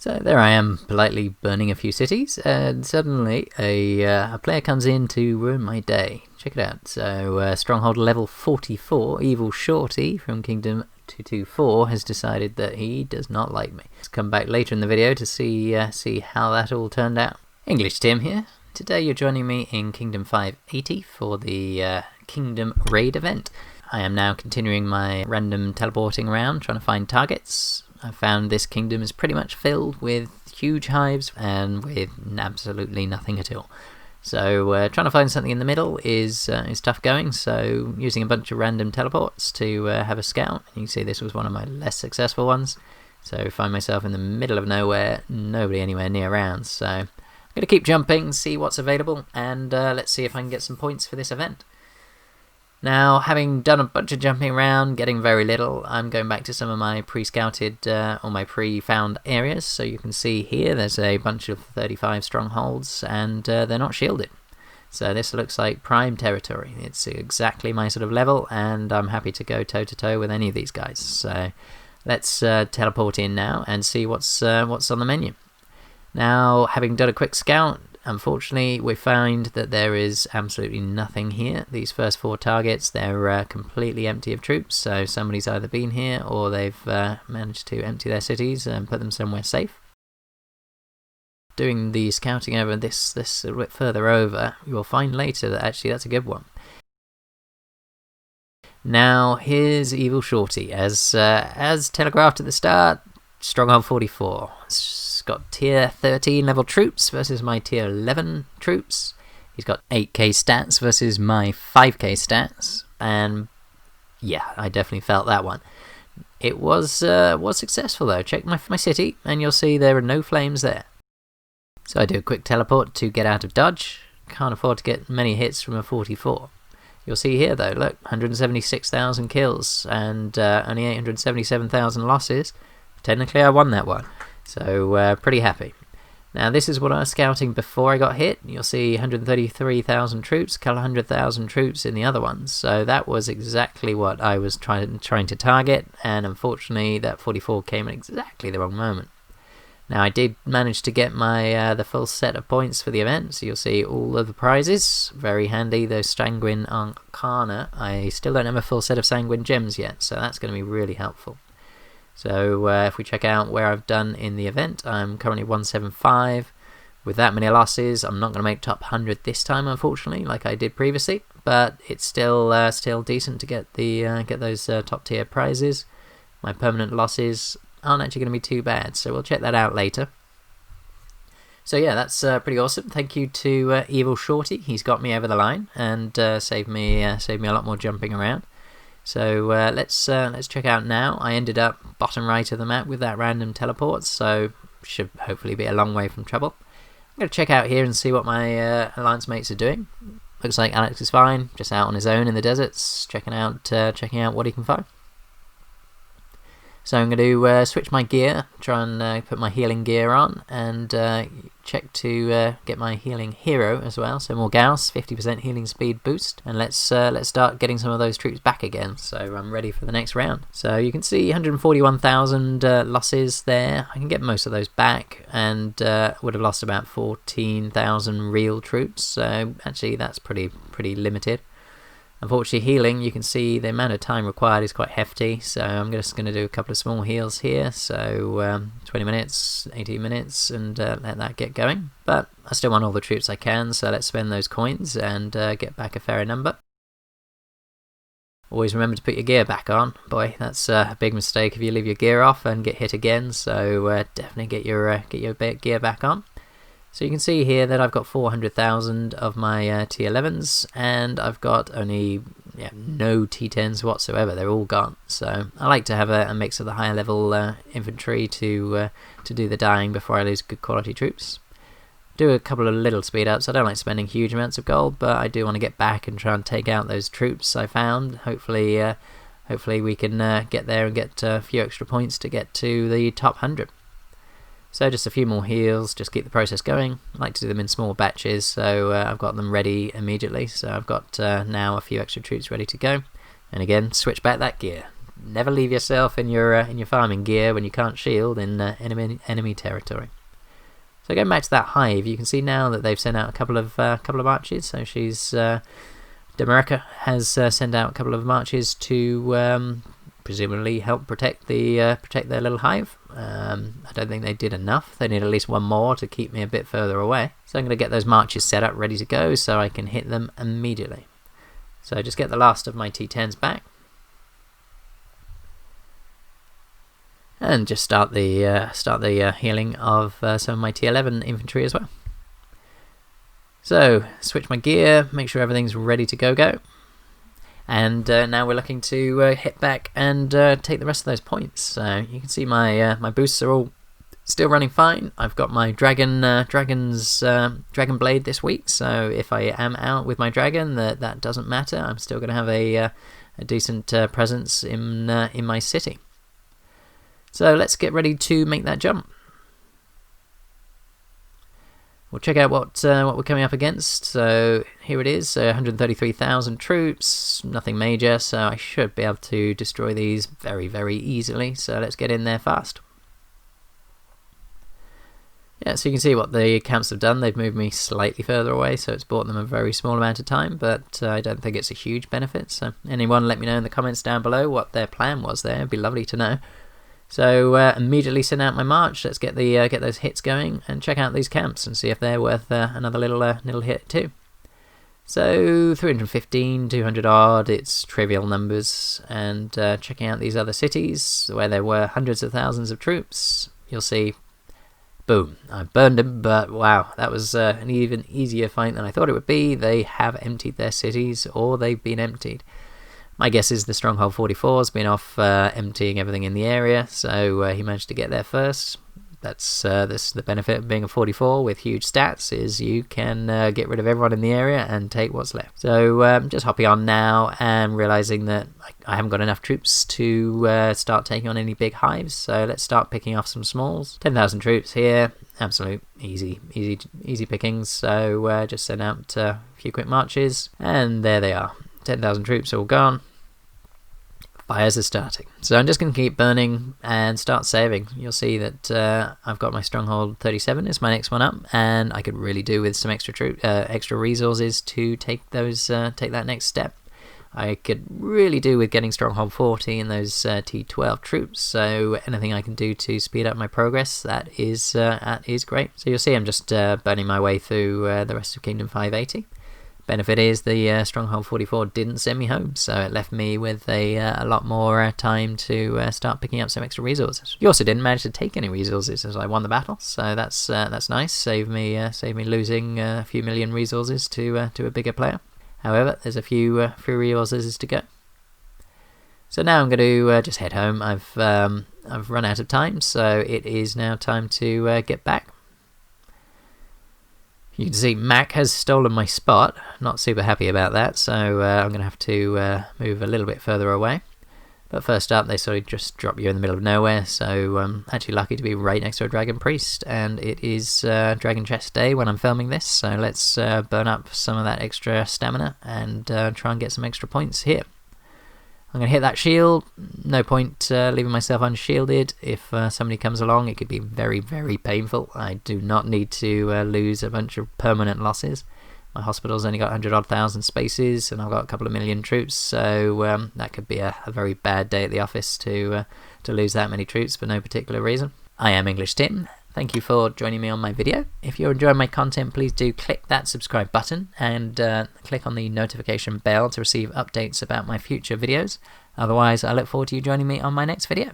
So there I am, politely burning a few cities, and suddenly a player comes in to ruin my day. Check it out. So Stronghold level 44, Evil Shorty from Kingdom 224 has decided that he does not like me. Let's come back later in the video to see how that all turned out. EnglishTim here. Today you're joining me in Kingdom 580 for the Kingdom Raid event. I am now continuing my random teleporting around, trying to find targets. I found this kingdom is pretty much filled with huge hives and with absolutely nothing at all. So trying to find something in the middle is tough going, so using a bunch of random teleports to have a scout. You can see this was one of my less successful ones. So find myself in the middle of nowhere, nobody anywhere near around. So I'm going to keep jumping, see what's available, and let's see if I can get some points for this event. Now, having done a bunch of jumping around, getting very little, I'm going back to some of my pre-scouted or my pre-found areas. So you can see here there's a bunch of 35 strongholds and they're not shielded. So this looks like prime territory. It's exactly my sort of level and I'm happy to go toe-to-toe with any of these guys. So let's teleport in now and see what's on the menu. Now, having done a quick scout, unfortunately, we find that there is absolutely nothing here. These first 4 targets, they're completely empty of troops, so somebody's either been here or they've managed to empty their cities and put them somewhere safe. Doing the scouting over this a bit further over, you'll find later that actually that's a good one. Now, here's Evil Shorty. As telegraphed at the start, Stronghold 44. Got tier 13 level troops versus my tier 11 troops. He's got 8k stats versus my 5k stats, and yeah, I definitely felt that one. It was successful though. Check my city and you'll see there are no flames there. So I do a quick teleport to get out of dodge. Can't afford to get many hits from a 44. You'll see here though, look, 176,000 kills and only 877,000 losses. Technically I won that one. So pretty happy. Now this is what I was scouting before I got hit. You'll see 133,000 troops, a couple 100,000 troops in the other ones. So that was exactly what I was trying to target, and unfortunately that 44 came at exactly the wrong moment. Now I did manage to get my the full set of points for the event, so you'll see all of the prizes. Very handy, those Sanguine Arcana. I still don't have a full set of Sanguine Gems yet, so that's going to be really helpful. So if we check out where I've done in the event, I'm currently 175. With that many losses, I'm not going to make top 100 this time, unfortunately, like I did previously. But it's still decent to get those top tier prizes. My permanent losses aren't actually going to be too bad, so we'll check that out later. So yeah, that's pretty awesome. Thank you to Evil Shorty. He's got me over the line and saved me a lot more jumping around. So let's check out now. I ended up bottom right of the map with that random teleport, so should hopefully be a long way from trouble. I'm going to check out here and see what my alliance mates are doing. Looks like Alex is fine, just out on his own in the deserts, checking out what he can find. So I'm going to switch my gear, try and put my healing gear on, and check to get my healing hero as well. So more Gauss, 50% healing speed boost, and let's start getting some of those troops back again. So I'm ready for the next round. So you can see 141,000 losses there. I can get most of those back, and would have lost about 14,000 real troops. So actually that's pretty limited. Unfortunately, healing, you can see the amount of time required is quite hefty, so I'm just going to do a couple of small heals here, so 20 minutes, 18 minutes, and let that get going. But I still want all the troops I can, so let's spend those coins and get back a fair number. Always remember to put your gear back on. Boy, that's a big mistake if you leave your gear off and get hit again, so definitely get your gear back on. So you can see here that I've got 400,000 of my tier 11s, and I've got only no T10s whatsoever. They're all gone. So I like to have a mix of the higher level infantry to do the dying before I lose good quality troops. Do a couple of little speed ups. I don't like spending huge amounts of gold, but I do want to get back and try and take out those troops I found. Hopefully we can get there and get a few extra points to get to the top 100. So just a few more heals, just keep the process going. I like to do them in small batches, so I've got them ready immediately. So I've got now a few extra troops ready to go. And again, switch back that gear. never leave yourself in your farming gear when you can't shield in enemy territory. So going back to that hive, you can see now that they've sent out a couple of marches. So she's Demerica has sent out a couple of marches to presumably help protect their little hive. I don't think they did enough. They need at least one more to keep me a bit further away. So I'm going to get those marches set up, ready to go, so I can hit them immediately. So just get the last of my T10s back, and just start the healing of some of my T11 infantry as well. So switch my gear, make sure everything's ready to go. And now we're looking to hit back and take the rest of those points. So you can see my boosts are all still running fine. I've got my dragon blade this week, so if I am out with my dragon, that doesn't matter. I'm still going to have a decent presence in my city. So let's get ready to make that jump. We'll check out what we're coming up against. So here it is, 133,000 troops, nothing major, so I should be able to destroy these very, very easily. So let's get in there fast. Yeah, so you can see what the camps have done. They've moved me slightly further away, so it's bought them a very small amount of time, but I don't think it's a huge benefit. So anyone, let me know in the comments down below what their plan was there. It'd be lovely to know. So immediately send out my march. Let's get those hits going and check out these camps and see if they're worth another little hit too. So 315, 200 odd, it's trivial numbers. And checking out these other cities where there were hundreds of thousands of troops, you'll see, boom, I burned them, but wow, that was an even easier fight than I thought it would be. They have emptied their cities, or they've been emptied. My guess is the Stronghold 44 has been off emptying everything in the area, so he managed to get there first. That's the benefit of being a 44 with huge stats, is you can get rid of everyone in the area and take what's left. So just hopping on now and realizing that I haven't got enough troops to start taking on any big hives, so let's start picking off some smalls. 10,000 troops here, absolute easy pickings, so just send out a few quick marches, and there they are. 10,000 troops all gone. Fires are starting. So I'm just going to keep burning and start saving. You'll see that I've got my Stronghold 37 is my next one up, and I could really do with some extra resources to take that next step. I could really do with getting Stronghold 40 and those T12 troops, so anything I can do to speed up my progress, that is great. So you'll see I'm just burning my way through the rest of Kingdom 580. Benefit is the Stronghold 44 didn't send me home, so it left me with a lot more time to start picking up some extra resources. You also didn't manage to take any resources as I won the battle, so that's nice. Save me losing a few million resources to a bigger player. However, there's a few resources to go. So now I'm going to just head home. I've run out of time, so it is now time to get back. You can see Mac has stolen my spot. Not super happy about that, so I'm going to have to move a little bit further away. But first up, they sort of just drop you in the middle of nowhere, so I'm actually lucky to be right next to a Dragon Priest, and it is Dragon Chest Day when I'm filming this, so let's burn up some of that extra stamina and try and get some extra points here. I'm going to hit that shield. No point leaving myself unshielded. If somebody comes along, it could be very, very painful. I do not need to lose a bunch of permanent losses. My hospital's only got 100,000 spaces, and I've got a couple of million troops, so that could be a very bad day at the office to lose that many troops for no particular reason. I am EnglishTim. Thank you for joining me on my video. If you're enjoying my content, please do click that subscribe button and click on the notification bell to receive updates about my future videos. Otherwise, I look forward to you joining me on my next video.